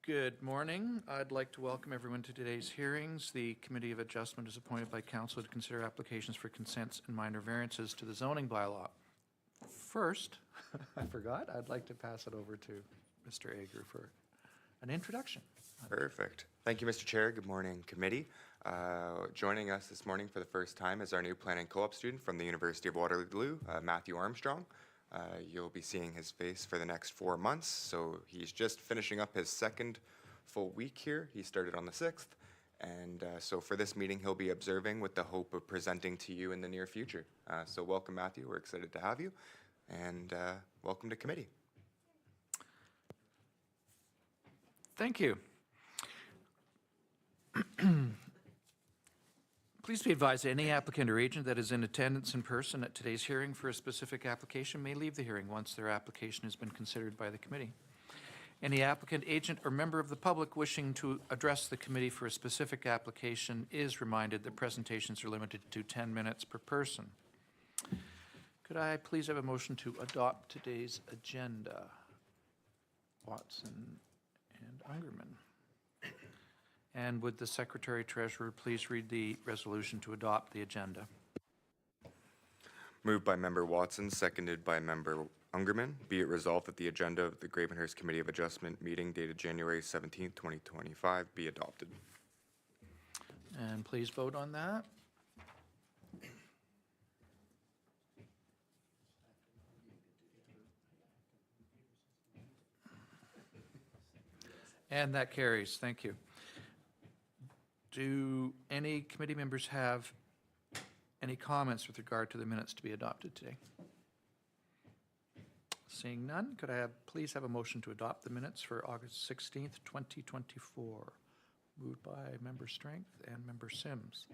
Good morning. I'd like to welcome everyone to today's hearings. The Committee of Adjustment is appointed by Council to consider applications for consents and minor variances to the zoning bylaw. First, I forgot, I'd like to pass it over to Mr. Ager for an introduction. Perfect. Thank you, Mr. Chair. Good morning, committee. Joining us this morning for the first time is our new planning co-op student from the University of Waterloo, Matthew Armstrong. You'll be seeing his face for the next 4 months, so he's just finishing up his second full week here. He started on the 6th, and so for this meeting he'll be observing with the hope of presenting to you in the near future. So welcome, Matthew. We're excited to have you, and welcome to committee. Thank you. Please be advised that any applicant or agent that is in attendance in person at today's hearing for a specific application may leave the hearing once their application has been considered by the committee. Any applicant, agent, or member of the public wishing to address the committee for a specific application is reminded that presentations are limited to 10 minutes per person. Could I please have a motion to adopt today's agenda? Watson and Ungerman. And would the Secretary Treasurer please read the resolution to adopt the agenda? Moved by Member Watson, seconded by Member Ungerman. Be it resolved that the agenda of the Gravenhurst Committee of Adjustment meeting dated January 17th, 2025 be adopted. And please vote on that. And that carries. Thank you. Do any committee members have any comments with regard to the minutes to be adopted today? Seeing none, could I please have a motion to adopt the minutes for August 16th, 2024? Moved by Member Strength and Member Sims.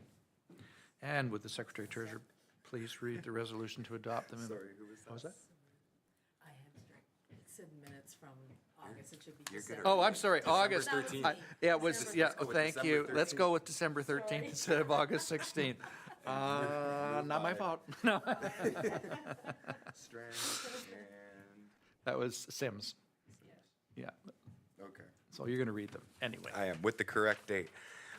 And would the Secretary Treasurer please read the resolution to adopt the minutes? Sorry, who was that? What was that? I have strength. It said minutes from August, it should be You're good. December. Oh, I'm sorry, August. 13th. Yeah, it was, December yeah, 13th. Go with thank December you. Let's 13th. go with December 13th instead of August 16th. Not my fault. No. Strength and... That was Sims. Yeah, Okay. so you're going to read them anyway. I am, with the correct date.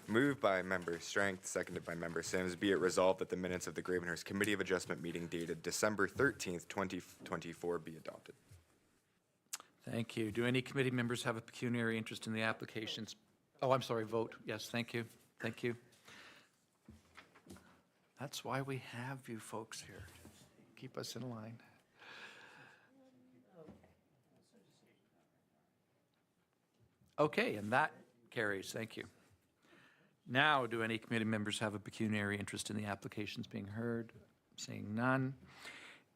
Moved by Member Strength, seconded by Member Sims. Be it resolved that the minutes of the Gravenhurst Committee of Adjustment meeting dated December 13th, 2024 be adopted. Thank you. Do any committee members have a pecuniary interest in the applications? Oh, I'm sorry, vote. Yes, thank you. Thank you. That's why we have you folks here. Keep us in line. Okay, and that carries. Thank you. Now, do any committee members have a pecuniary interest in the applications being heard? Seeing none.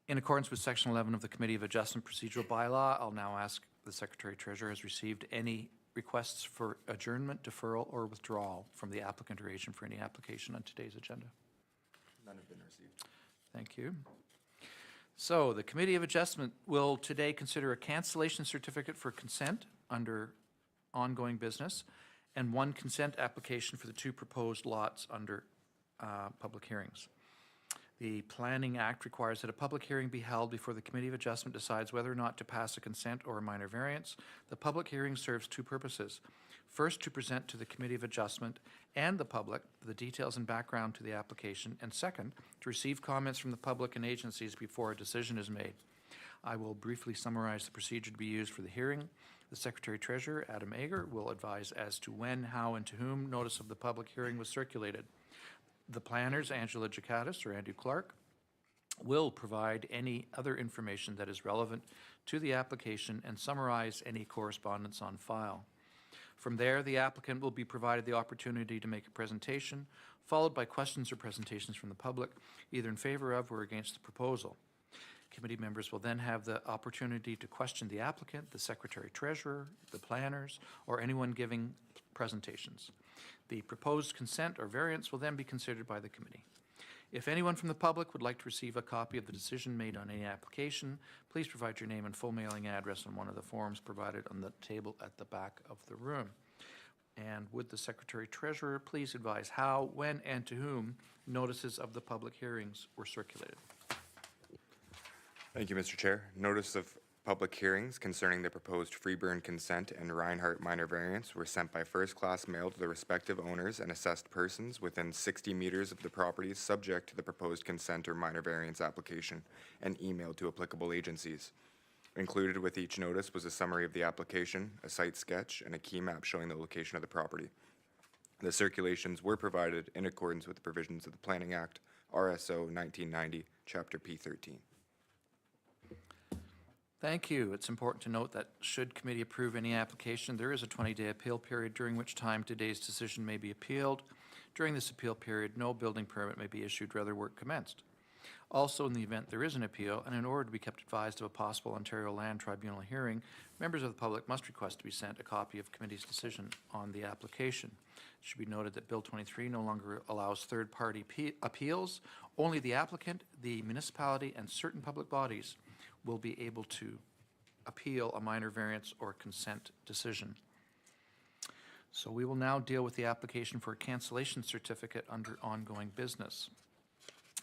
In accordance with Section 11 of the Committee of Adjustment Procedural Bylaw, I'll now ask the Secretary Treasurer has received any requests for adjournment, deferral, or withdrawal from the applicant or agent for any application on today's agenda. None have been received. Thank you. So the Committee of Adjustment will today consider a cancellation certificate for consent under ongoing business and one consent application for the two proposed lots under public hearings. The Planning Act requires that a public hearing be held before the Committee of Adjustment decides whether or not to pass a consent or a minor variance. The public hearing serves two purposes. First, to present to the Committee of Adjustment and the public the details and background to the application, and second, to receive comments from the public and agencies before a decision is made. I will briefly summarize the procedure to be used for the hearing. The Secretary Treasurer, Adam Ager, will advise as to when, how, and to whom notice of the public hearing was circulated. The planners, Angela Jakatis or Andrew Clark, will provide any other information that is relevant to the application and summarize any correspondence on file. From there, the applicant will be provided the opportunity to make a presentation, followed by questions or presentations from the public, either in favor of or against the proposal. Committee members will then have the opportunity to question the applicant, the Secretary Treasurer, the planners, or anyone giving presentations. The proposed consent or variance will then be considered by the committee. If anyone from the public would like to receive a copy of the decision made on any application, please provide your name and full mailing address on one of the forms provided on the table at the back of the room. And would the Secretary Treasurer please advise how, when, and to whom notices of the public hearings were circulated? Thank you, Mr. Chair. Notice of Public hearings concerning the proposed Freeburn consent and Reinhardt minor variance were sent by first-class mail to the respective owners and assessed persons within 60 meters of the properties subject to the proposed consent or minor variance application and emailed to applicable agencies. Included with each notice was a summary of the application, a site sketch, and a key map showing the location of the property. The circulations were provided in accordance with the provisions of the Planning Act, RSO 1990, Chapter P13. Thank you. It's important to note that should committee approve any application, there is a 20-day appeal period during which time today's decision may be appealed. During this appeal period, no building permit may be issued or other work commenced. Also, in the event there is an appeal, and in order to be kept advised of a possible Ontario Land Tribunal hearing, members of the public must request to be sent a copy of committee's decision on the application. It should be noted that Bill 23 no longer allows third-party appeals. Only the applicant, the municipality, and certain public bodies will be able to appeal a minor variance or consent decision. So we will now deal with the application for a cancellation certificate under ongoing business.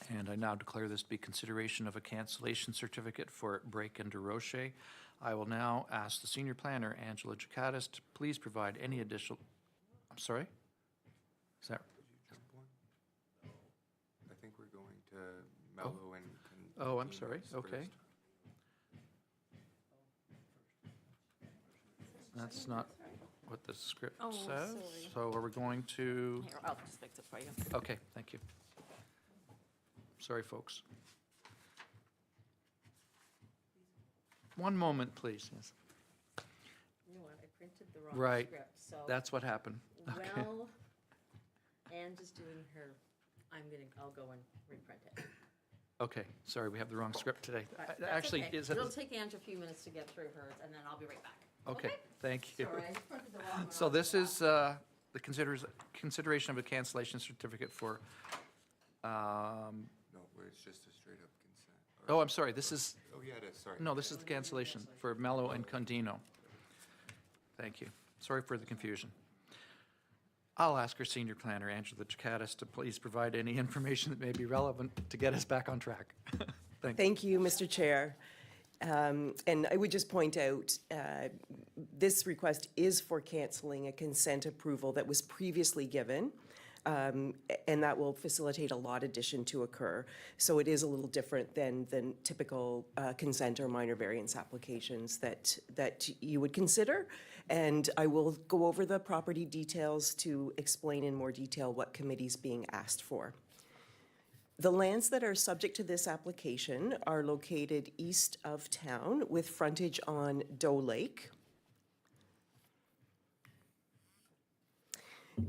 And I now declare this to be consideration of a cancellation certificate for Break and DeRoche. I will now ask the senior planner, Angela Jacatis, to please provide any additional, I'm sorry? Is that, I think we're going to Mello and. oh, I'm sorry, okay. That's not what the script Oh, says. sorry. So are we going to, Here, I'll just fix it for you. okay, thank you. Sorry, folks. One moment, please. Yes. You know what, I printed the wrong Right. script, so. That's what happened. Okay. Well, Anne's just doing her, I'll go and reprint it. Okay, sorry, we have the wrong script today. But that's Actually, okay. is it? It'll take Ange a few minutes to get through hers, and then I'll be right back. Okay, thank you. Sorry, I printed the wrong one. So off this the is the consideration of a cancellation certificate for, No, where it's just a straight-up consent. oh, I'm sorry, this is, Oh, yeah, it is, sorry. no, this is the cancellation for Mello and Condino. Thank you. Sorry for the confusion. I'll ask our senior planner, Angela Jacatis, to please provide any information that may be relevant to get us back on track. Thank you. Thank you, Mr. Chair. And I would just point out, this request is for canceling a consent approval that was previously given, and that will facilitate a lot addition to occur. So it is a little different than typical consent or minor variance applications that you would consider. And I will go over the property details to explain in more detail what committee's being asked for. The lands that are subject to this application are located east of town with frontage on Doe Lake.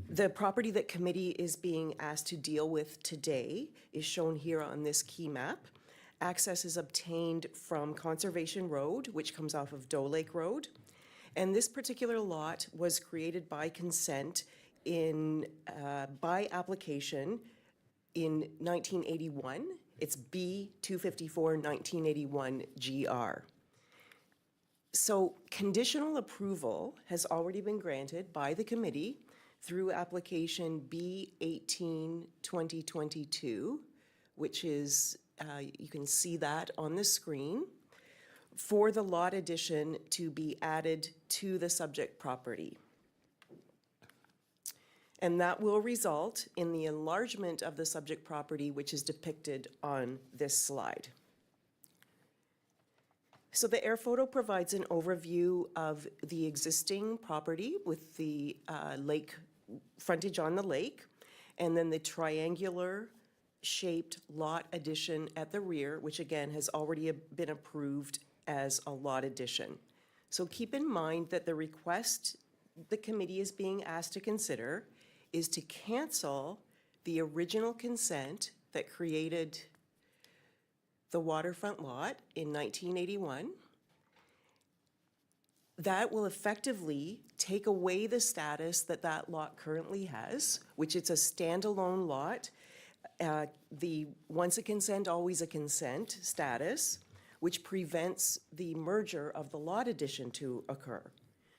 The property that committee is being asked to deal with today is shown here on this key map. Access is obtained from Conservation Road, which comes off of Doe Lake Road. And this particular lot was created by consent by application in 1981. It's B-254 1981 GR. So conditional approval has already been granted by the committee through application B-18 2022, which is, you can see that on the screen, for the lot addition to be added to the subject property. And that will result in the enlargement of the subject property, which is depicted on this slide. So the air photo provides an overview of the existing property with the lake frontage on the lake, and then the triangular shaped lot addition at the rear, which again has already been approved as a lot addition. So keep in mind that the request the committee is being asked to consider is to cancel the original consent that created the waterfront lot in 1981. That will effectively take away the status that that lot currently has, which it's a standalone lot. The once a consent, always a consent status, which prevents the merger of the lot addition to occur.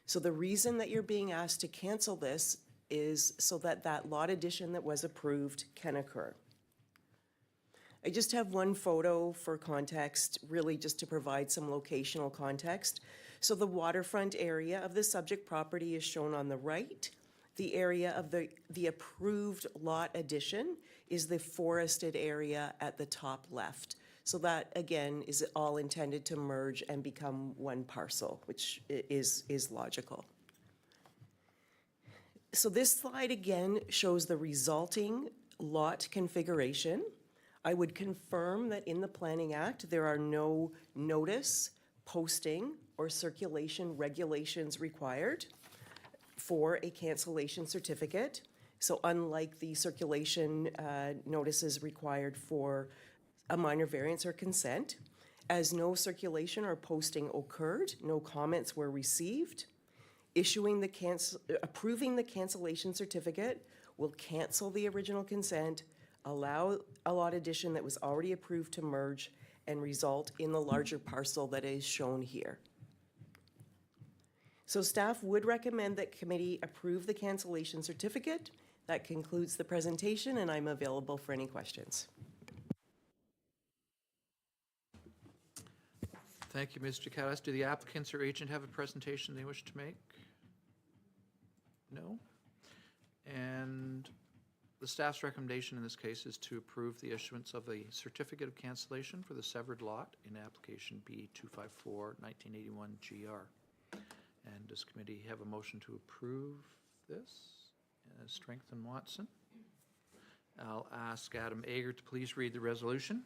So the reason that you're being asked to cancel this is so that that lot addition that was approved can occur. I just have one photo for context, really just to provide some locational context. So the waterfront area of the subject property is shown on the right. The area of the approved lot addition is the forested area at the top left. So that, again, is all intended to merge and become one parcel, which is logical. So this slide again shows the resulting lot configuration. I would confirm that in the Planning Act, there are no notice, posting, or circulation regulations required for a cancellation certificate. So unlike the circulation notices required for a minor variance or consent, as no circulation or posting occurred, no comments were received, approving the cancellation certificate will cancel the original consent, allow a lot addition that was already approved to merge, and result in the larger parcel that is shown here. So staff would recommend that committee approve the cancellation certificate. That concludes the presentation, and I'm available for any questions. Thank you, Ms. Jakadas. Do the applicants or agent have a presentation they wish to make? No? And the staff's recommendation in this case is to approve the issuance of a certificate of cancellation for the severed lot in application B 254-1981 GR. And does committee have a motion to approve this? Strengthen Watson. I'll ask Adam Ager to please read the resolution.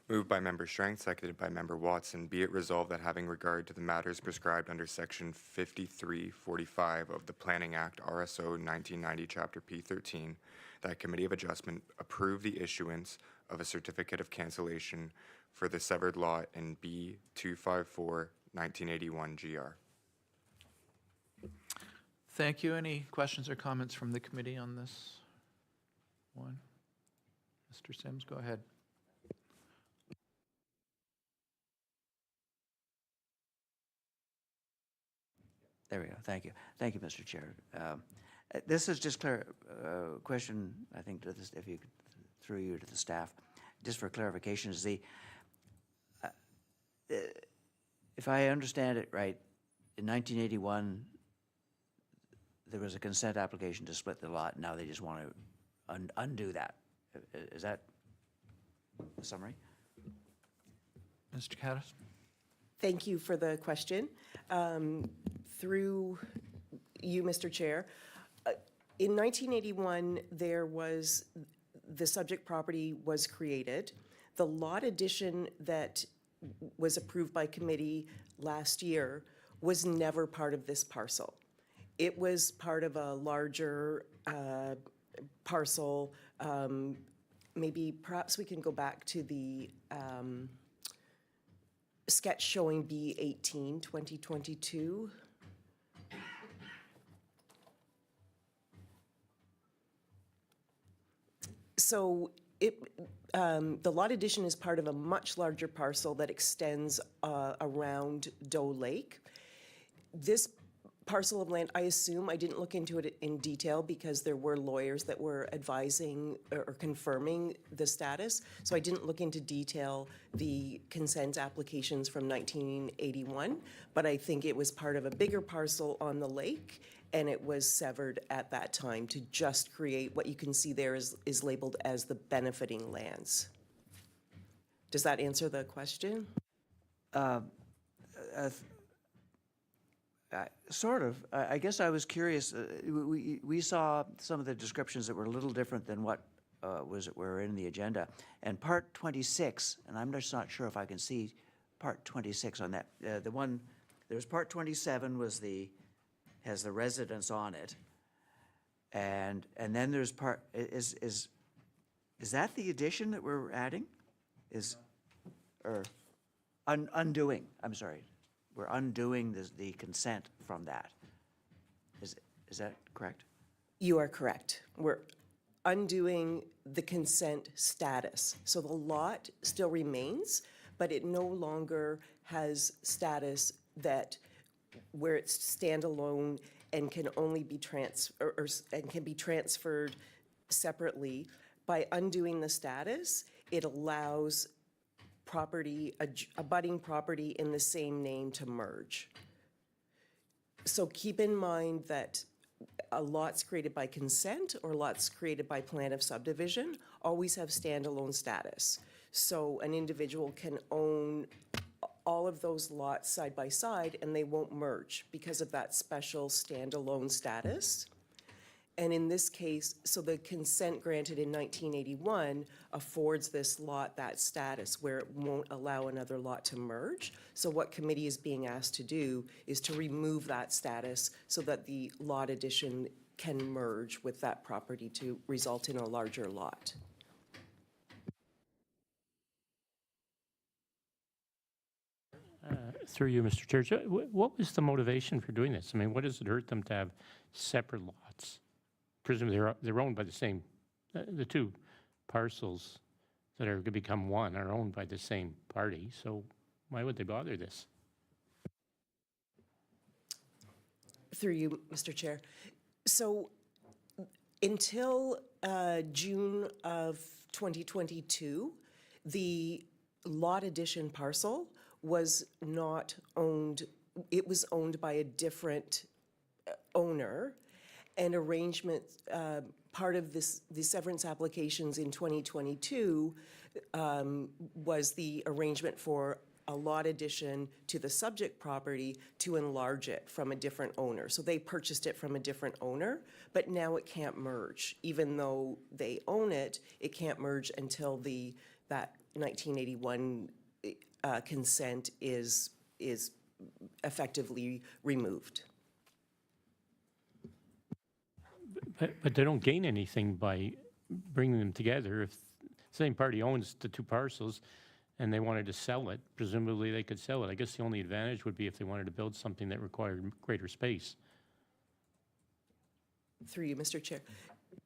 Moved by Member Strang, seconded by Member Watson. Be it resolved that having regard to the matters prescribed under Section 5345 of the Planning Act, RSO 1990, Chapter P13, that Committee of Adjustment approve the issuance of a certificate of cancellation for the severed lot in B 254-1981 GR. Thank you. Any questions or comments from the committee on this one? Mr. Sims, go ahead. There we go. Thank you. Thank you, Mr. Chair. This is just a question, I think, to this, if you could, through you to the staff, just for clarification, is if I understand it right, in 1981, there was a consent application to split the lot. Now they just want to undo that. Is that the summary? Mr. Jakadas? Thank you for the question. Through you, Mr. Chair, in 1981, the subject property was created. The lot addition that was approved by committee last year was never part of this parcel. It was part of a larger parcel. Perhaps we can go back to the sketch showing B18, 2022. So the lot addition is part of a much larger parcel that extends around Doe Lake. This parcel of land, I assume, I didn't look into it in detail because there were lawyers that were advising or confirming the status. So I didn't look into detail the consent applications from 1981, but I think it was part of a bigger parcel on the lake, and it was severed at that time to just create what you can see there is labeled as the benefiting lands. Does that answer the question? Sort of. I guess I was curious. We saw some of the descriptions that were a little different than what were in the agenda. And Part 26, and I'm just not sure if I can see Part 26 on that. The one, there's Part 27 has the residence on it, and then there's part is that the addition that we're adding? Undoing? I'm sorry. We're undoing the consent from that. Is that correct? You are correct. We're undoing the consent status. So the lot still remains, but it no longer has status that where it's standalone and can only be and can be transferred separately. By undoing the status, it allows property, abutting property in the same name to merge. So keep in mind that lots created by consent or lots created by plan of subdivision always have standalone status. So an individual can own all of those lots side by side and they won't merge because of that special standalone status. And in this case, so the consent granted in 1981 affords this lot that status where it won't allow another lot to merge. So what committee is being asked to do is to remove that status so that the lot addition can merge with that property to result in a larger lot. Through you, Mr. Chair, so what was the motivation for doing this? I mean, what does it hurt them to have separate lots? Presumably, they're owned by the same, the two parcels that are going to become one are owned by the same party, so why would they bother this? Through you, Mr. Chair. So until June of 2022, the lot addition parcel was not owned, it was owned by a different owner. And arrangement, part of the severance applications in 2022 was the arrangement for a lot addition to the subject property to enlarge it from a different owner. So they purchased it from a different owner, but now it can't merge. Even though they own it, it can't merge until that 1981 consent is effectively removed. But they don't gain anything by bringing them together. If the same party owns the two parcels and they wanted to sell it, presumably they could sell it. I guess the only advantage would be if they wanted to build something that required greater space. Through you, Mr. Chair.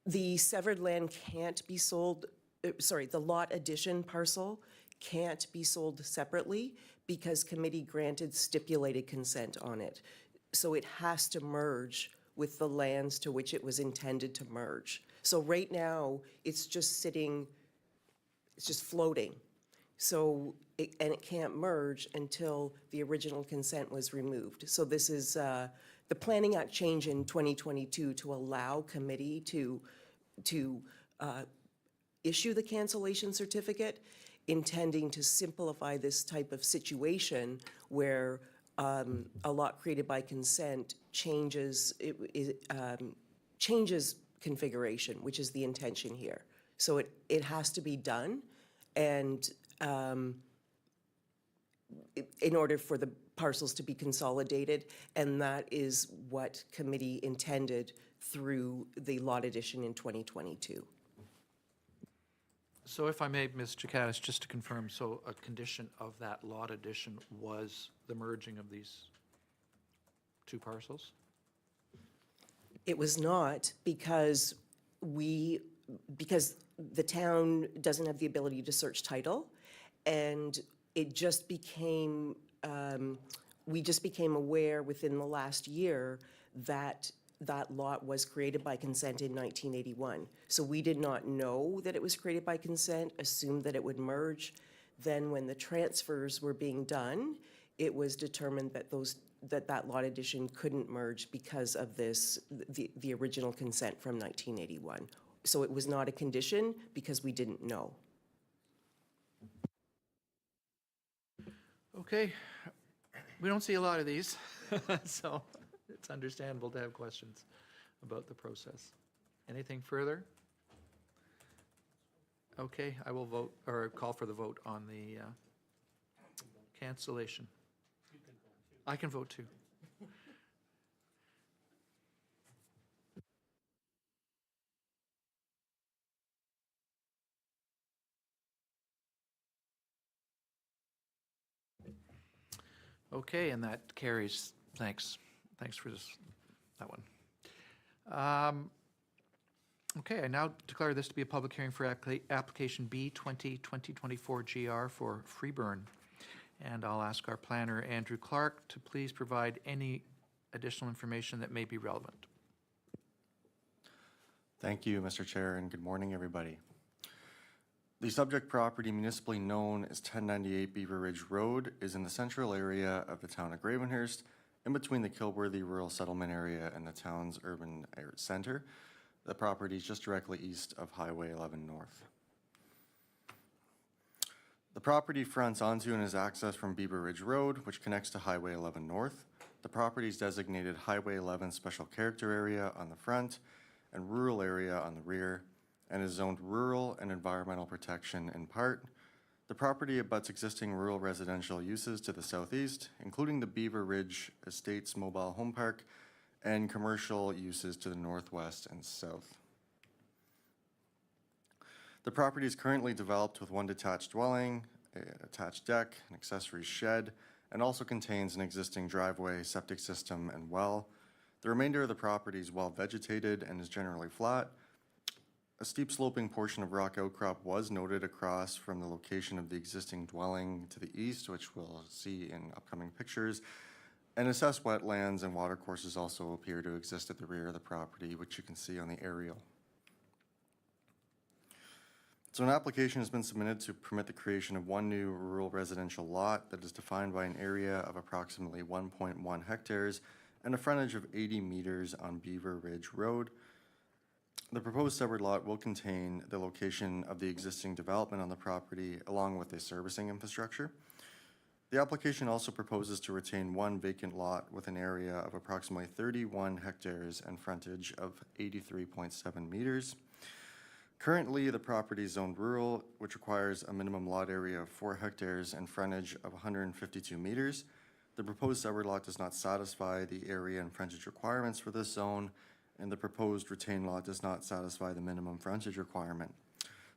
The severed land can't be sold, the lot addition parcel can't be sold separately because committee granted stipulated consent on it. So it has to merge with the lands to which it was intended to merge. So right now, it's just sitting, it's just floating. So, and it can't merge until the original consent was removed. So this is the Planning Act change in 2022 to allow committee to issue the cancellation certificate, intending to simplify this type of situation where a lot created by consent changes changes configuration, which is the intention here. So it has to be done, and in order for the parcels to be consolidated, and that is what committee intended through the lot addition in 2022. So if I may, Ms. Jakatis, just to confirm, so a condition of that lot addition was the merging of these two parcels? It was not because because the town doesn't have the ability to search title, and it just became, we just became aware within the last year that that lot was created by consent in 1981. So we did not know that it was created by consent, assumed that it would merge. Then when the transfers were being done, it was determined that that lot addition couldn't merge because of the original consent from 1981. So it was not a condition because we didn't know. Okay, we don't see a lot of these, so it's understandable to have questions about the process. Anything further? Okay, I will vote, or call for the vote on the cancellation. I can vote too. Okay, and that carries. Thanks. Thanks for that one. Okay, I now declare this to be a public hearing for application B 2024 GR for Freeburn. And I'll ask our planner, Andrew Clark, to please provide any additional information that may be relevant. Thank you, Mr. Chair, and good morning, everybody. The subject property, municipally known as 1098 Beaver Ridge Road, is in the central area of the town of Gravenhurst, in between the Kilworthy Rural Settlement Area and the town's urban center. The property is just directly east of Highway 11 North. The property fronts onto and is accessed from Beaver Ridge Road, which connects to Highway 11 North. The property is designated Highway 11 Special Character Area on the front and Rural Area on the rear, and is zoned rural and environmental protection in part. The property abuts existing rural residential uses to the southeast, including the Beaver Ridge Estates Mobile Home Park and commercial uses to the northwest and south. The property is currently developed with one detached dwelling, an attached deck, an accessory shed, and also contains an existing driveway, septic system, and well. The remainder of the property is well vegetated and is generally flat. A steep sloping portion of rock outcrop was noted across from the location of the existing dwelling to the east, which we'll see in upcoming pictures. And assessed wetlands and watercourses also appear to exist at the rear of the property, which you can see on the aerial. So an application has been submitted to permit the creation of one new rural residential lot that is defined by an area of approximately 1.1 hectares and a frontage of 80 meters on Beaver Ridge Road. The proposed severed lot will contain the location of the existing development on the property along with a servicing infrastructure. The application also proposes to retain one vacant lot with an area of approximately 31 hectares and frontage of 83.7 meters. Currently, the property is zoned rural, which requires a minimum lot area of 4 hectares and frontage of 152 meters. The proposed severed lot does not satisfy the area and frontage requirements for this zone, and the proposed retained lot does not satisfy the minimum frontage requirement.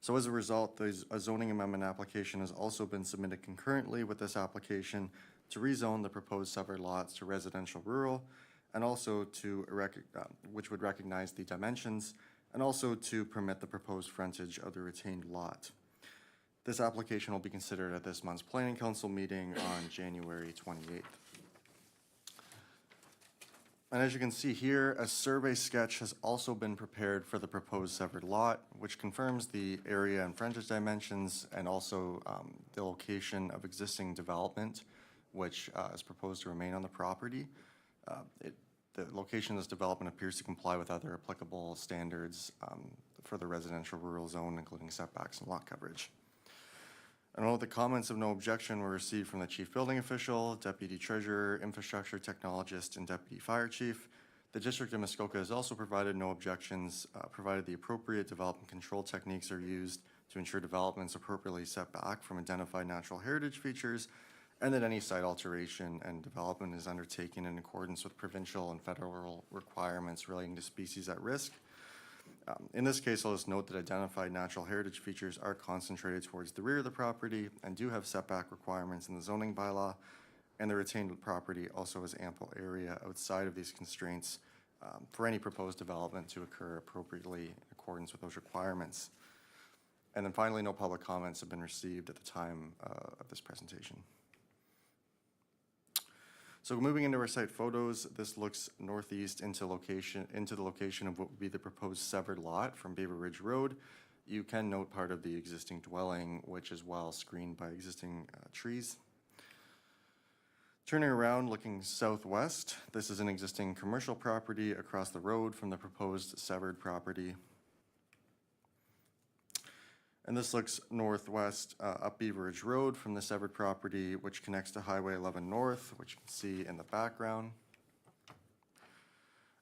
So as a result, a zoning amendment application has also been submitted concurrently with this application to rezone the proposed severed lots to residential rural, and also to which would recognize the dimensions, and also to permit the proposed frontage of the retained lot. This application will be considered at this month's Planning Council meeting on January 28th. And as you can see here, a survey sketch has also been prepared for the proposed severed lot, which confirms the area and frontage dimensions and also the location of existing development, which is proposed to remain on the property. The location of this development appears to comply with other applicable standards for the residential rural zone, including setbacks and lot coverage. I note the comments of no objection were received from the chief building official, deputy treasurer, infrastructure technologist, and deputy fire chief. The district of Muskoka has also provided no objections, provided the appropriate development control techniques are used to ensure developments appropriately set back from identified natural heritage features, and that any site alteration and development is undertaken in accordance with provincial and federal requirements relating to species at risk. In this case, I'll just note that identified natural heritage features are concentrated towards the rear of the property and do have setback requirements in the zoning bylaw, and the retained property also has ample area outside of these constraints for any proposed development to occur appropriately in accordance with those requirements. And then finally, no public comments have been received at the time of this presentation. So moving into our site photos, this looks northeast into the location of what would be the proposed severed lot from Beaver Ridge Road. You can note part of the existing dwelling, which is well screened by existing trees. Turning around, looking southwest, this is an existing commercial property across the road from the proposed severed property. And this looks northwest up Beaver Ridge Road from the severed property, which connects to Highway 11 North, which you can see in the background.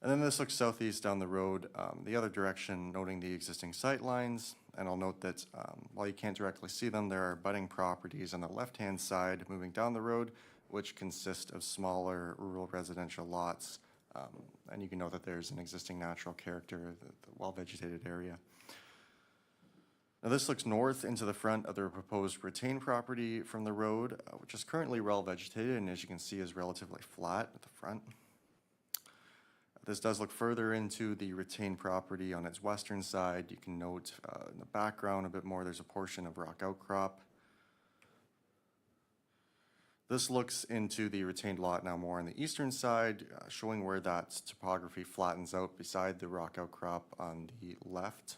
And then this looks southeast down the road, the other direction, noting the existing sight lines. And I'll note that while you can't directly see them, there are budding properties on the left-hand side moving down the road, which consist of smaller rural residential lots. And you can note that there's an existing natural character, the well-vegetated area. Now this looks north into the front of the proposed retained property from the road, which is currently well vegetated and as you can see is relatively flat at the front. This does look further into the retained property on its western side. You can note in the background a bit more, there's a portion of rock outcrop. This looks into the retained lot now more on the eastern side, showing where that topography flattens out beside the rock outcrop on the left.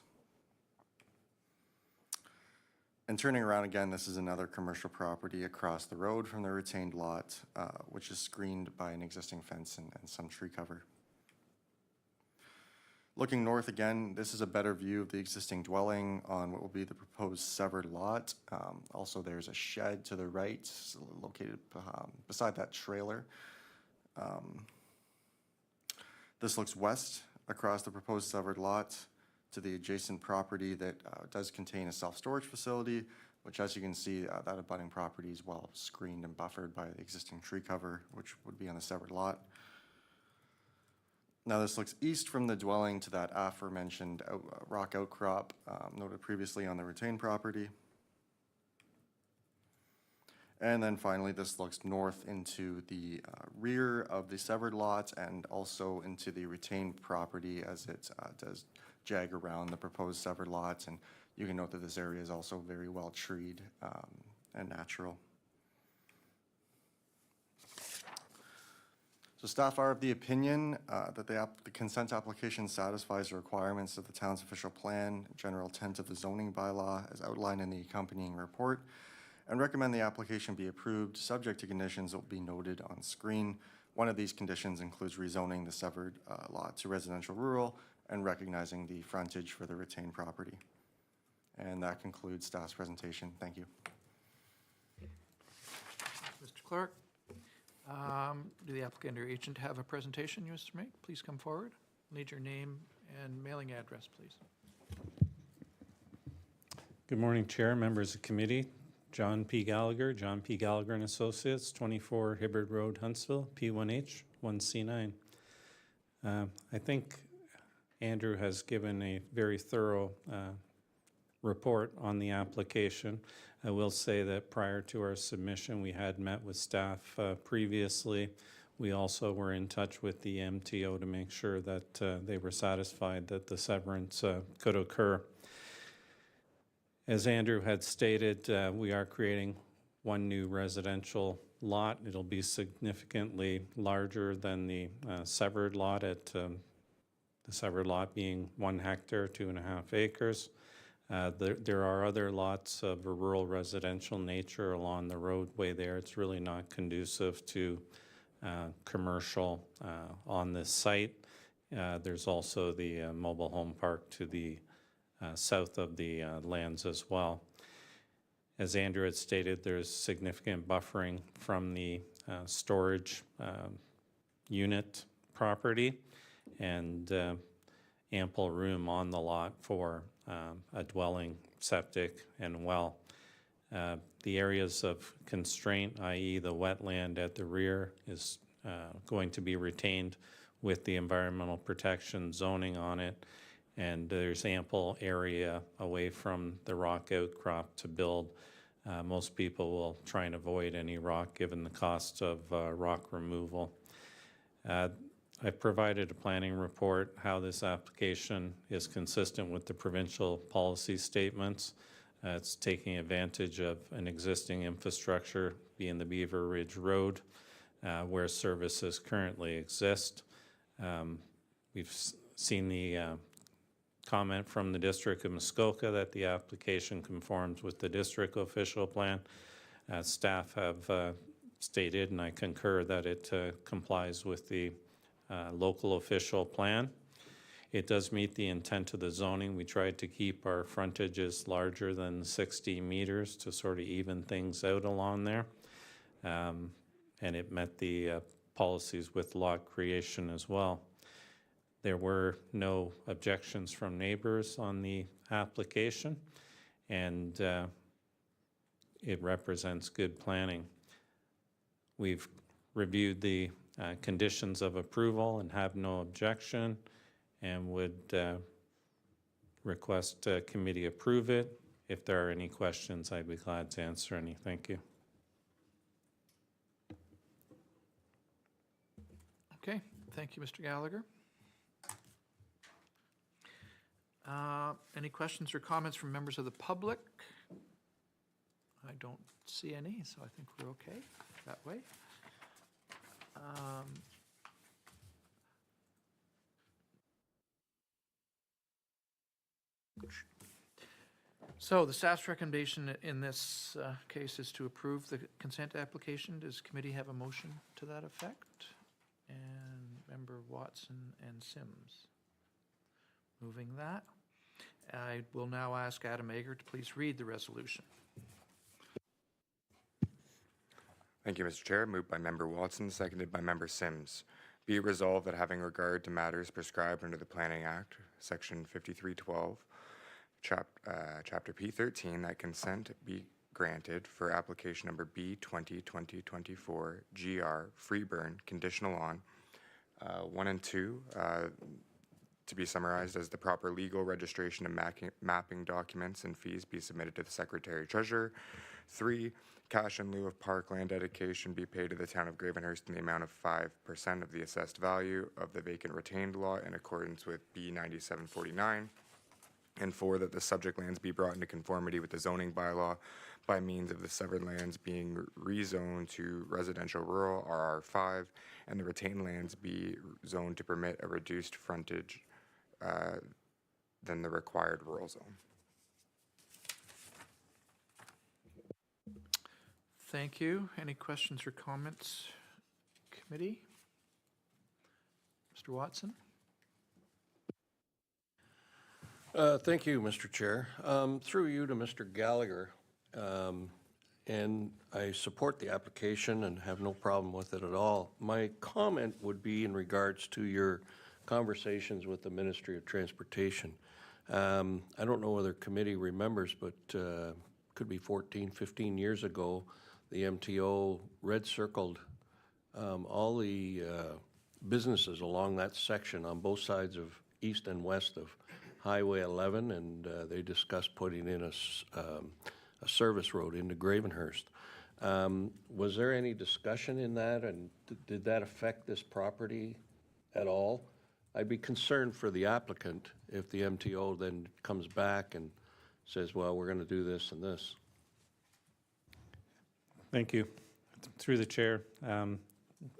And turning around again, this is another commercial property across the road from the retained lot, which is screened by an existing fence and some tree cover. Looking north again, this is a better view of the existing dwelling on what will be the proposed severed lot. Also, there's a shed to the right, located beside that trailer. This looks west across the proposed severed lot to the adjacent property that does contain a self-storage facility, which, as you can see, that abutting property is well screened and buffered by the existing tree cover, which would be on the severed lot. Now this looks east from the dwelling to that aforementioned rock outcrop noted previously on the retained property. And then finally, this looks north into the rear of the severed lot and also into the retained property as it does jag around the proposed severed lots. And you can note that this area is also very well treed and natural. So staff are of the opinion that the consent application satisfies the requirements of the town's official plan, general intent of the zoning bylaw as outlined in the accompanying report, and recommend the application be approved, subject to conditions that will be noted on screen. One of these conditions includes rezoning the severed lot to residential rural and recognizing the frontage for the retained property. And that concludes staff's presentation. Thank you. Mr. Clark, do the applicant or agent have a presentation you wish to make? Please come forward. Need your name and mailing address, please. Good morning, Chair, members of committee. John P. Gallagher, John P. Gallagher and Associates, 24 Hibbard Road, Huntsville, P1H, 1C9. I think Andrew has given a very thorough report on the application. I will say that prior to our submission, we had met with staff previously. We also were in touch with the MTO to make sure that they were satisfied that the severance could occur. As Andrew had stated, we are creating one new residential lot. It'll be significantly larger than the severed lot, at the severed lot being 1 hectare, 2.5 acres. There are other lots of a rural residential nature along the roadway there. It's really not conducive to commercial on this site. There's also the mobile home park to the south of the lands as well. As Andrew had stated, there's significant buffering from the storage unit property and ample room on the lot for a dwelling, septic, and well. The areas of constraint, i.e. the wetland at the rear, is going to be retained with the environmental protection zoning on it. And there's ample area away from the rock outcrop to build. Most people will try and avoid any rock given the cost of rock removal. I've provided a planning report how this application is consistent with the provincial policy statements. It's taking advantage of an existing infrastructure, being the Beaver Ridge Road, where services currently exist. We've seen the comment from the District of Muskoka that the application conforms with the district official plan. Staff have stated, and I concur, that it complies with the local official plan. It does meet the intent of the zoning. We tried to keep our frontages larger than 60 meters to sort of even things out along there. And it met the policies with lot creation as well. There were no objections from neighbors on the application, and it represents good planning. We've reviewed the conditions of approval and have no objection, and would request committee approve it. If there are any questions, I'd be glad to answer any. Thank you. Okay, thank you, Mr. Gallagher. Any questions or comments from members of the public? I don't see any, so I think we're okay that way. So the staff's recommendation in this case is to approve the consent application. Does committee have a motion to that effect? And member Watson and Sims. Moving that. I will now ask Adam Ager to please read the resolution. Thank you, Mr. Chair. Moved by Member Watson, seconded by Member Sims. Be it resolved that having regard to matters prescribed under the Planning Act, Section 5312, Chapter P13, that consent be granted for application number B20-2024 GR Freeburn, conditional on 1 and 2, to be summarized as the proper legal registration and mapping documents and fees be submitted to the Secretary Treasurer. 3, cash in lieu of parkland dedication be paid to the town of Gravenhurst in the amount of 5% of the assessed value of the vacant retained lot in accordance with B9749. And 4, that the subject lands be brought into conformity with the zoning bylaw by means of the severed lands being rezoned to residential rural RR5, and the retained lands be zoned to permit a reduced frontage than the required rural zone. Thank you. Any questions or comments, committee? Mr. Watson? Thank you, Mr. Chair. Through you to Mr. Gallagher, and I support the application and have no problem with it at all. My comment would be in regards to your conversations with the Ministry of Transportation. I don't know whether committee remembers, but could be 14, 15 years ago, the MTO red circled all the businesses along that section on both sides of east and west of Highway 11, and they discussed putting in a service road into Gravenhurst. Was there any discussion in that, and did that affect this property at all? I'd be concerned for the applicant if the MTO then comes back and says, well, we're going to do this and this. Thank you. Through the chair,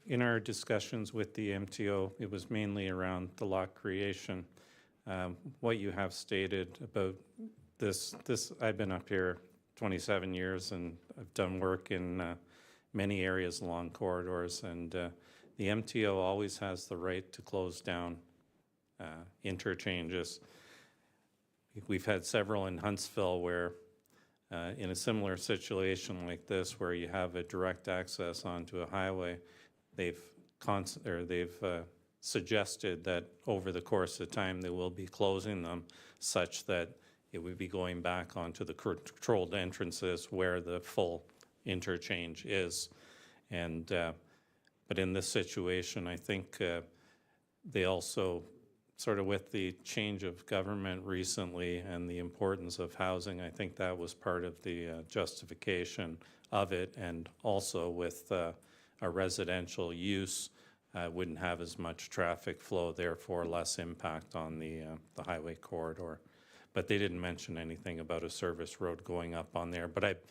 in our discussions with the MTO, it was mainly around the lot creation. What you have stated about this, I've been up here 27 years and I've done work in many areas along corridors, and the MTO always has the right to close down interchanges. We've had several in Huntsville where in a similar situation like this, where you have a direct access onto a highway, they've suggested that over the course of time they will be closing them such that it would be going back onto the controlled entrances where the full interchange is. And but in this situation, I think they also, sort of with the change of government recently and the importance of housing, I think that was part of the justification of it, and also with a residential use wouldn't have as much traffic flow, therefore less impact on the highway corridor. But they didn't mention anything about a service road going up on there. But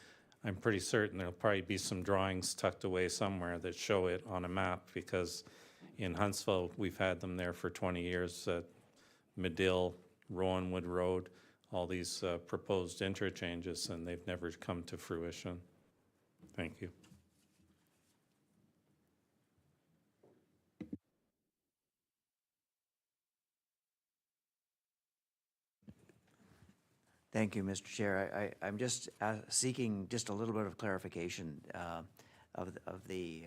I'm pretty certain there'll probably be some drawings tucked away somewhere that show it on a map, because in Huntsville, we've had them there for 20 years at Medill, Rowanwood Road, all these proposed interchanges, and they've never come to fruition. Thank you. Thank you, Mr. Chair. I'm just seeking just a little bit of clarification of the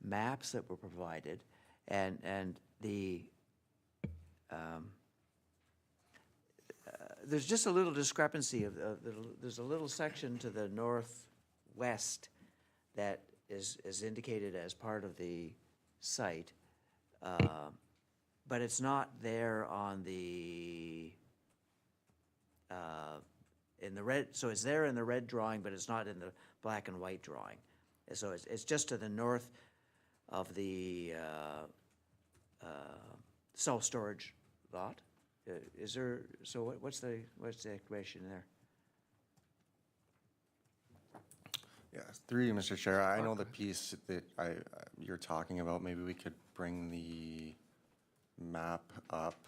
maps that were provided, and the there's just a little discrepancy there's a little section to the northwest that is indicated as part of the site, but it's not there on the in the red. So it's there in the red drawing, but it's not in the black and white drawing. So it's just to the north of the self-storage lot. Is there? So what's the explanation there? Yes, through you, Mr. Chair. I know the piece that you're talking about, maybe we could bring the map up.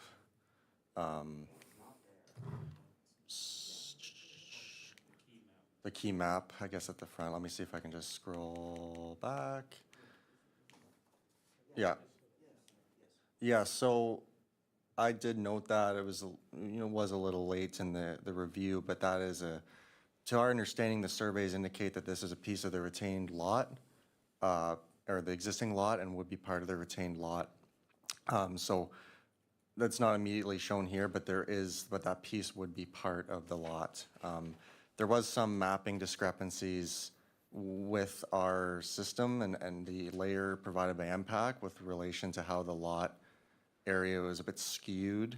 The key map, I guess, at the front. Let me see if I can just scroll back. Yeah. Yeah, so I did note that it was, was a little late in the review, but that is to our understanding, the surveys indicate that this is a piece of the retained lot, or the existing lot, and would be part of the retained lot. So that's not immediately shown here, but that piece would be part of the lot. There was some mapping discrepancies with our system and the layer provided by MPAC with relation to how the lot area was a bit skewed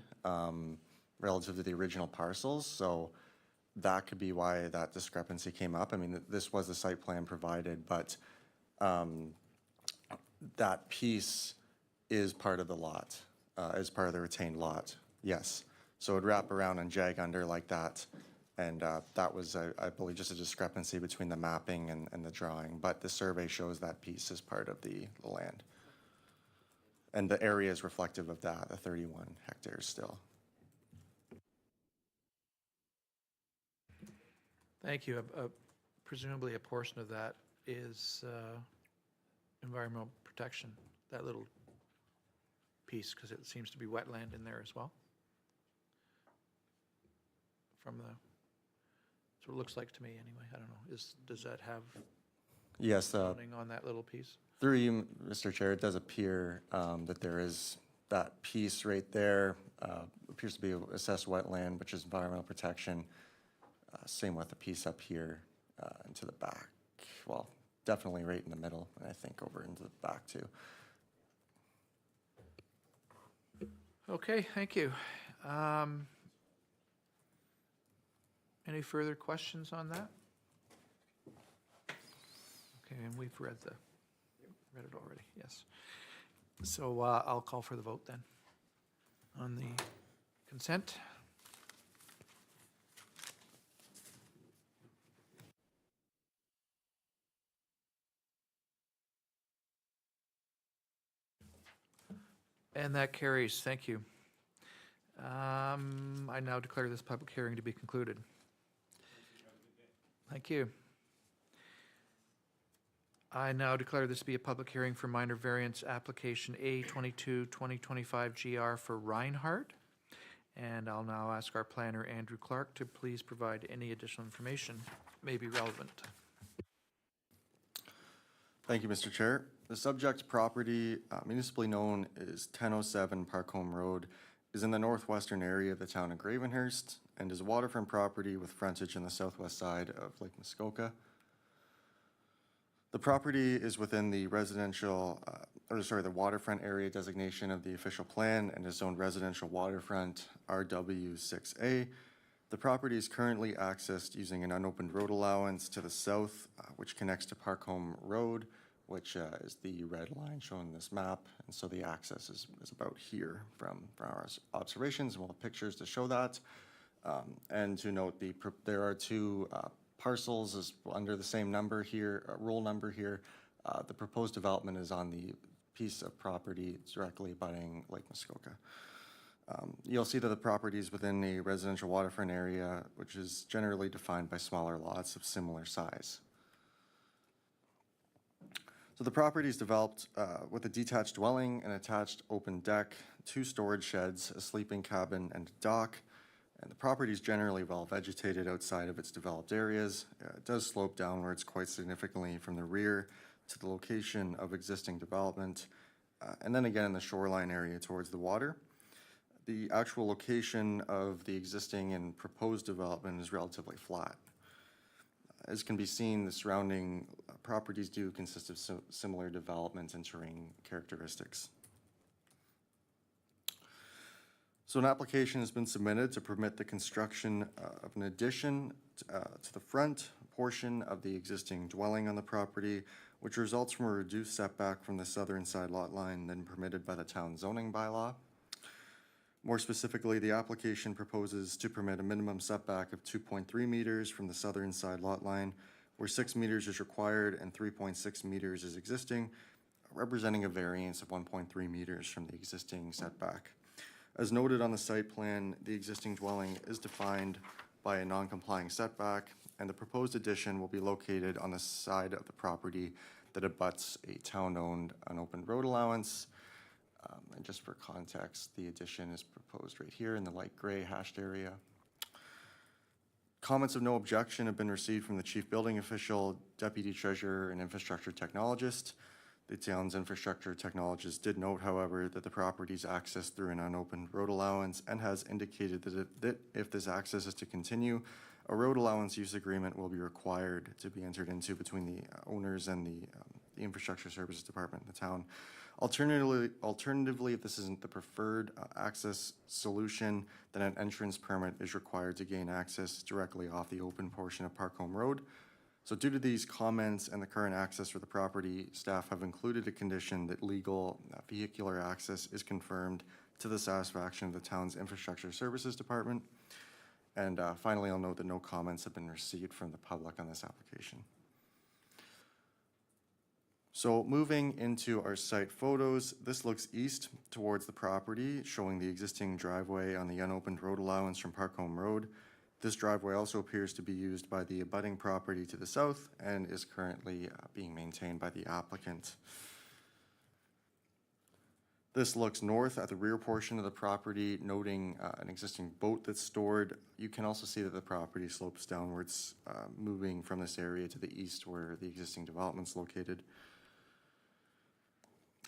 relative to the original parcels. So that could be why that discrepancy came up. I mean, this was the site plan provided, but that piece is part of the lot, is part of the retained lot, yes. So it would wrap around and jag under like that. And that was, I believe, just a discrepancy between the mapping and the drawing. But the survey shows that piece as part of the land. And the area is reflective of that, the 31 hectares still. Thank you. Presumably a portion of that is environmental protection, that little piece, because it seems to be wetland in there as well. From the, that's what it looks like to me anyway. I don't know. Does that have Yes, zoning on that little piece? through you, Mr. Chair, it does appear that there is that piece right there, appears to be assessed wetland, which is environmental protection. Same with the piece up here into the back. Well, definitely right in the middle, and I think over into the back too. Okay, thank you. Any further questions on that? Okay, and we've read it already, yes. So I'll call for the vote then on the consent. And that carries, thank you. I now declare this public hearing to be concluded. Thank you. I now declare this to be a public hearing for minor variance application A22-2025 GR for Reinhardt. And I'll now ask our planner, Andrew Clark, to please provide any additional information may be relevant. Thank you, Mr. Chair. The subject property, municipally known as 1007 Parkholme Road, is in the northwestern area of the town of Gravenhurst and is a waterfront property with frontage on the southwest side of Lake Muskoka. The property is within the the waterfront area designation of the official plan and is zoned residential waterfront RW6A. The property is currently accessed using an unopened road allowance to the south, which connects to Parkholme Road, which is the red line shown in this map. And so the access is about here from our observations, and we'll have pictures to show that. And to note, there are two parcels under the same number here, roll number here. The proposed development is on the piece of property directly abutting Lake Muskoka. You'll see that the property is within a residential waterfront area, which is generally defined by smaller lots of similar size. So the property is developed with a detached dwelling, an attached open deck, 2 storage sheds, a sleeping cabin, and a dock. And the property is generally well vegetated outside of its developed areas. It does slope downwards quite significantly from the rear to the location of existing development, and then again in the shoreline area towards the water. The actual location of the existing and proposed development is relatively flat. As can be seen, the surrounding properties do consist of similar development and terrain characteristics. So an application has been submitted to permit the construction of an addition to the front portion of the existing dwelling on the property, which results from a reduced setback from the southern side lot line than permitted by the town zoning bylaw. More specifically, the application proposes to permit a minimum setback of 2.3 meters from the southern side lot line, where 6 meters is required and 3.6 meters is existing, representing a variance of 1.3 meters from the existing setback. As noted on the site plan, the existing dwelling is defined by a non-complying setback, and the proposed addition will be located on the side of the property that abuts a town-owned unopened road allowance. And just for context, the addition is proposed right here in the light gray hashed area. Comments of no objection have been received from the chief building official, deputy treasurer, and infrastructure technologist. The town's infrastructure technologist did note, however, that the property is accessed through an unopened road allowance and has indicated that if this access is to continue, a road allowance use agreement will be required to be entered into between the owners and the infrastructure services department in the town. Alternatively, if this isn't the preferred access solution, then an entrance permit is required to gain access directly off the open portion of Parkholme Road. So due to these comments and the current access for the property, staff have included a condition that legal vehicular access is confirmed to the satisfaction of the town's infrastructure services department. And finally, I'll note that no comments have been received from the public on this application. So moving into our site photos, this looks east towards the property, showing the existing driveway on the unopened road allowance from Parkholme Road. This driveway also appears to be used by the abutting property to the south and is currently being maintained by the applicant. This looks north at the rear portion of the property, noting an existing boat that's stored. You can also see that the property slopes downwards, moving from this area to the east where the existing development's located.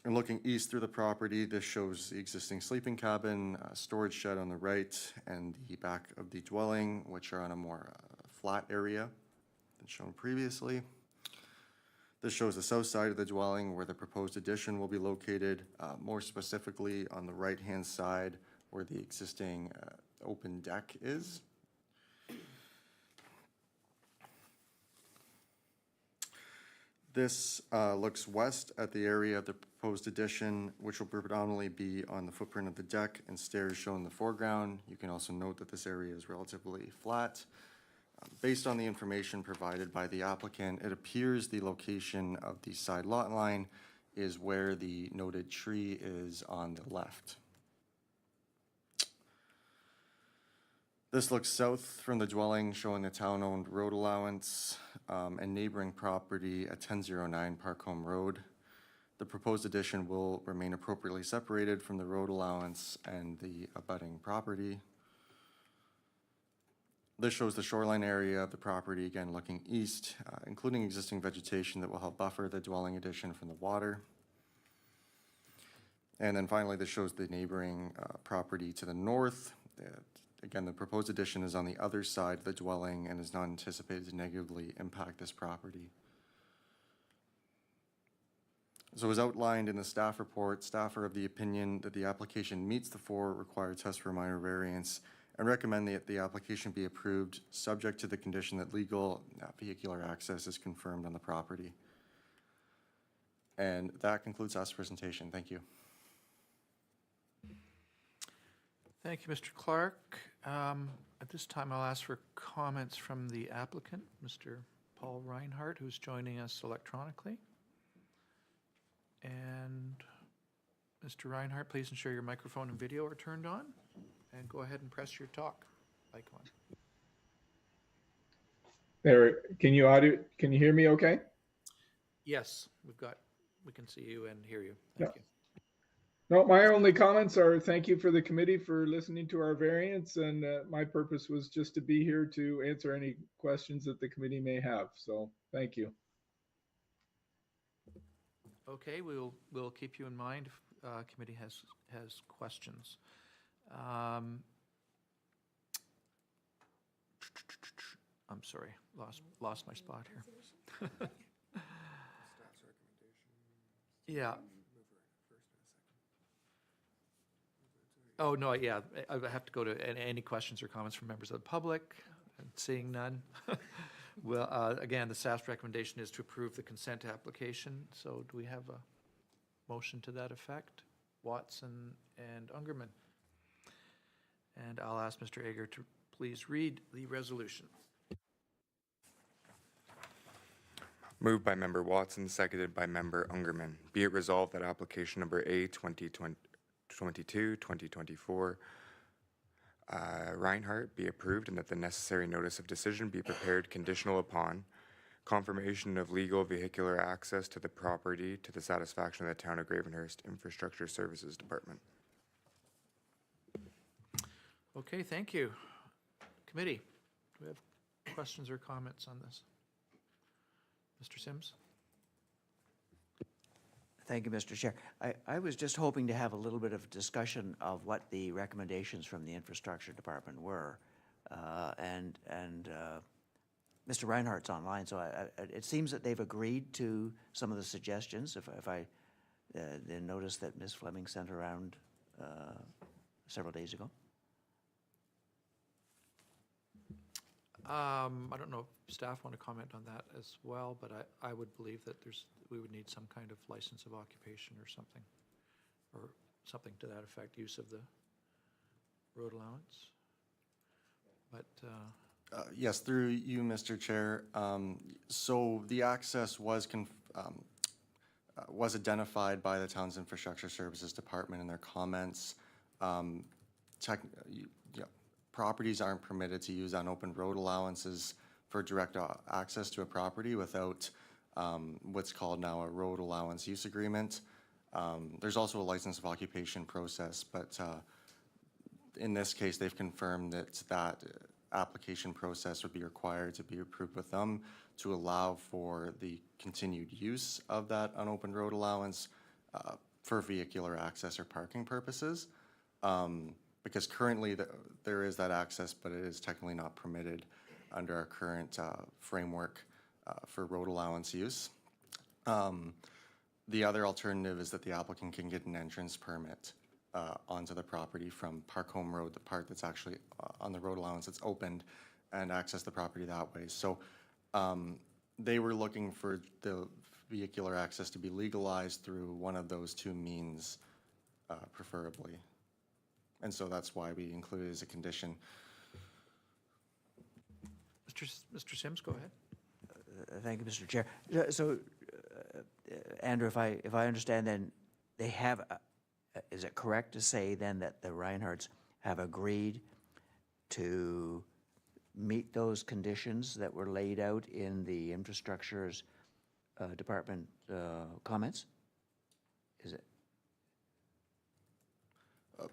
And looking east through the property, this shows the existing sleeping cabin, storage shed on the right, and the back of the dwelling, which are on a more flat area than shown previously. This shows the south side of the dwelling where the proposed addition will be located, more specifically on the right-hand side where the existing open deck is. This looks west at the area of the proposed addition, which will predominantly be on the footprint of the deck and stairs shown in the foreground. You can also note that this area is relatively flat. Based on the information provided by the applicant, it appears the location of the side lot line is where the noted tree is on the left. This looks south from the dwelling, showing the town-owned road allowance and neighboring property at 1009 Parkholme Road. The proposed addition will remain appropriately separated from the road allowance and the abutting property. This shows the shoreline area of the property, again looking east, including existing vegetation that will help buffer the dwelling addition from the water. And then finally, this shows the neighboring property to the north. Again, the proposed addition is on the other side of the dwelling and is not anticipated to negatively impact this property. So as outlined in the staff report, staff are of the opinion that the application meets the 4 required tests for a minor variance and recommend that the application be approved, subject to the condition that legal vehicular access is confirmed on the property. And that concludes our presentation. Thank you. Thank you, Mr. Clark. At this time, I'll ask for comments from the applicant, Mr. Paul Reinhardt, who's joining us electronically. And Mr. Reinhardt, please ensure your microphone and video are turned on, and go ahead and press your talk icon. There, can you hear me okay? Yes, we can see you and hear you. Thank you. No, my only comments are thank you for the committee for listening to our variance, and my purpose was just to be here to answer any questions that the committee may have. So thank you. Okay, we'll keep you in mind if committee has questions. I'm sorry, lost my spot here. Yeah. Oh, no, yeah, I have to go to any questions or comments from members of the public, and seeing none. Well, again, the staff's recommendation is to approve the consent application, so do we have a motion to that effect? Watson and Ungerman. And I'll ask Mr. Ager to please read the resolution. Moved by Member Watson, seconded by Member Ungerman. Be it resolved that application number A 2022-2024 Reinhardt be approved and that the necessary notice of decision be prepared conditional upon confirmation of legal vehicular access to the property to the satisfaction of the Town of Gravenhurst Infrastructure Services Department. Okay, thank you. Committee, do we have questions or comments on this? Mr. Sims? Thank you, Mr. Chair. I was just hoping to have a little bit of discussion of what the recommendations from the Infrastructure Department were. Mr. Reinhardt's online, so it seems that they've agreed to some of the suggestions. If I then noticed that Ms. Fleming sent around several days ago. I don't know if staff want to comment on that as well, but I would believe that we would need some kind of license of occupation or something to that effect, use of the road allowance. But, Yes, through you, Mr. Chair. So the access was identified by the town's Infrastructure Services Department in their comments. Properties aren't permitted to use unopened road allowances for direct access to a property without what's called now a road allowance use agreement. There's also a license of occupation process, but in this case, they've confirmed that application process would be required to be approved with them to allow for the continued use of that unopened road allowance for vehicular access or parking purposes. Because currently there is that access, but it is technically not permitted under our current framework for road allowance use. The other alternative is that the applicant can get an entrance permit onto the property from Parkholme Road, the part that's actually on the road allowance that's opened, and access the property that way. So they were looking for the vehicular access to be legalized through one of those two means, preferably. And so that's why we included it as a condition. Mr. Sims, go ahead. Thank you, Mr. Chair. So, Andrew, if I understand, then they have, is it correct to say then that the Reinhardts have agreed to meet those conditions that were laid out in the Infrastructure's Department comments? Is it?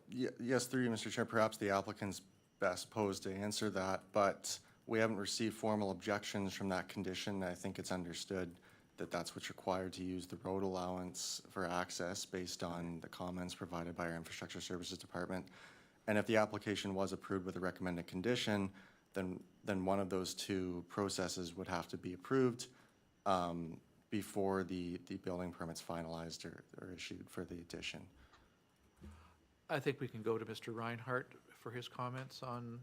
Yes, through you, Mr. Chair. Perhaps the applicant's best posed to answer that, but we haven't received formal objections from that condition. I think it's understood that that's what's required to use the road allowance for access based on the comments provided by our Infrastructure Services Department. And if the application was approved with a recommended condition, then one of those two processes would have to be approved before the building permit's finalized or issued for the addition. I think we can go to Mr. Reinhardt for his comments on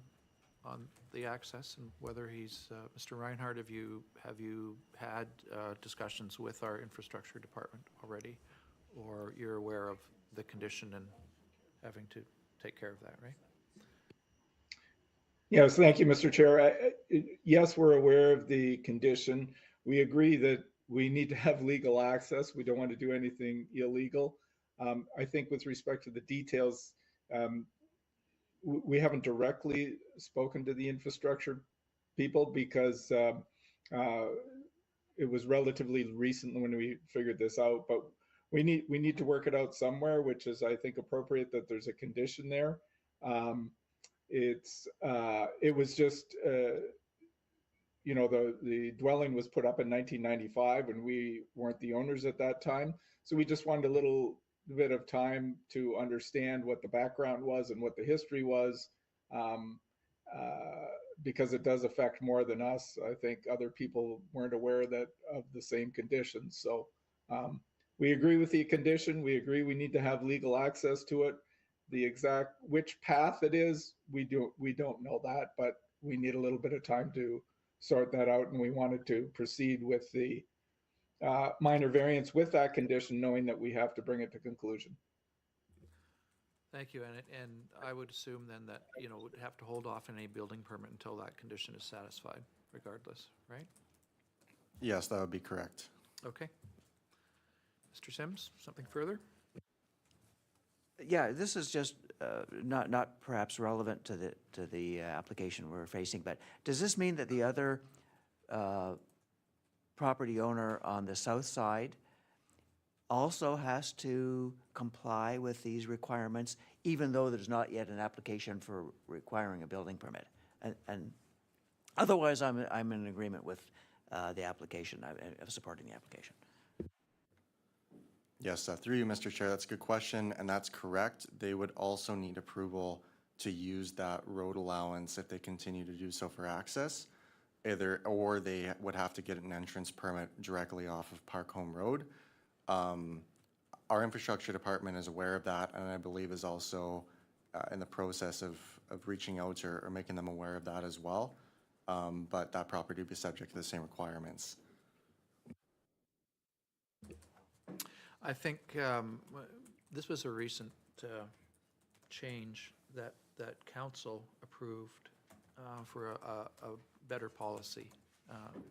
the access and whether he's, Mr. Reinhardt, have you had discussions with our Infrastructure Department already? Or you're aware of the condition and having to take care of that, right? Yes, thank you, Mr. Chair. Yes, we're aware of the condition. We agree that we need to have legal access. We don't want to do anything illegal. I think with respect to the details, we haven't directly spoken to the infrastructure people because it was relatively recent when we figured this out, but we need to work it out somewhere, which is, I think, appropriate that there's a condition there. It was just, you know, the dwelling was put up in 1995 and we weren't the owners at that time. So we just wanted a little bit of time to understand what the background was and what the history was, because it does affect more than us. I think other people weren't aware of the same conditions. So we agree with the condition. We agree we need to have legal access to it. The exact which path it is, we don't know that, but we need a little bit of time to sort that out, and we wanted to proceed with the minor variance with that condition, knowing that we have to bring it to conclusion. Thank you, and I would assume then that, you know, we'd have to hold off on any building permit until that condition is satisfied, regardless, right? Yes, that would be correct. Okay. Mr. Sims, something further? Yeah, this is just not perhaps relevant to the application we're facing, but does this mean that the other property owner on the south side also has to comply with these requirements, even though there's not yet an application for requiring a building permit? And otherwise, I'm in agreement with the application, of supporting the application. Yes, through you, Mr. Chair, that's a good question, and that's correct. They would also need approval to use that road allowance if they continue to do so for access, or they would have to get an entrance permit directly off of Park Home Road. Our infrastructure department is aware of that, and I believe is also in the process of reaching out or making them aware of that as well. But that property would be subject to the same requirements. I think this was a recent change that council approved for a better policy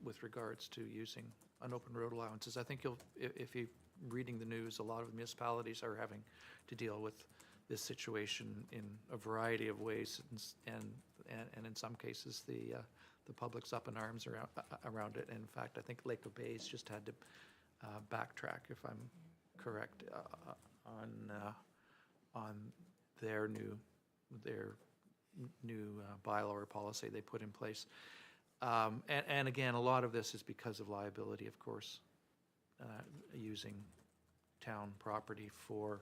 with regards to using unopened road allowances. I think if you're reading the news, a lot of municipalities are having to deal with this situation in a variety of ways, and in some cases, the public's up in arms around it. And in fact, I think Lake of Bays just had to backtrack, if I'm correct, on their new bylaw or policy they put in place. And again, a lot of this is because of liability, of course, using town property for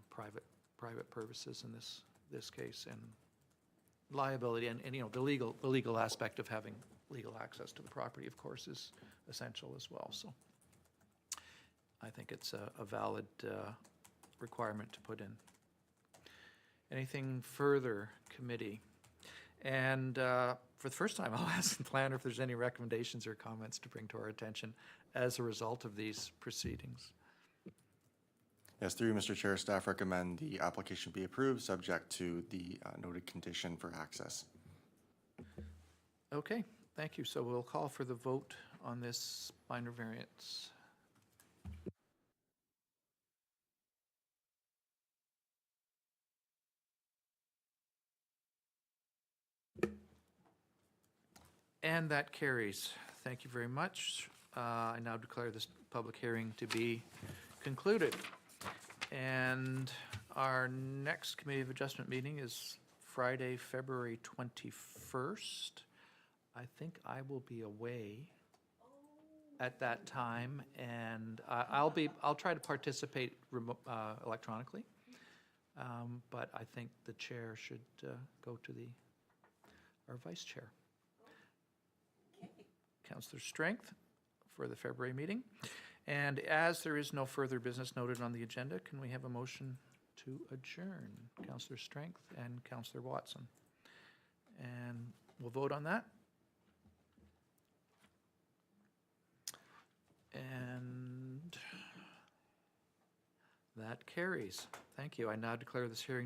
private purposes in this case, and liability and you know, the legal aspect of having legal access to the property, of course, is essential as well. So I think it's a valid requirement to put in. Anything further, committee? And for the first time, I'll ask the planner if there's any recommendations or comments to bring to our attention as a result of these proceedings. Yes, through you, Mr. Chair, staff recommend the application be approved, subject to the noted condition for access. Okay, thank you. So we'll call for the vote on this minor variance. And that carries. Thank you very much. I now declare this public hearing to be concluded. And our next Committee of Adjustment meeting is Friday, February 21st. I think I will be away at that time, and I'll try to participate electronically. But I think the chair should go to our vice chair. Councillor Strength for the February meeting. And as there is no further business noted on the agenda, can we have a motion to adjourn? Councillor Strength and Councillor Watson. And we'll vote on that. And that carries. Thank you. I now declare this hearing to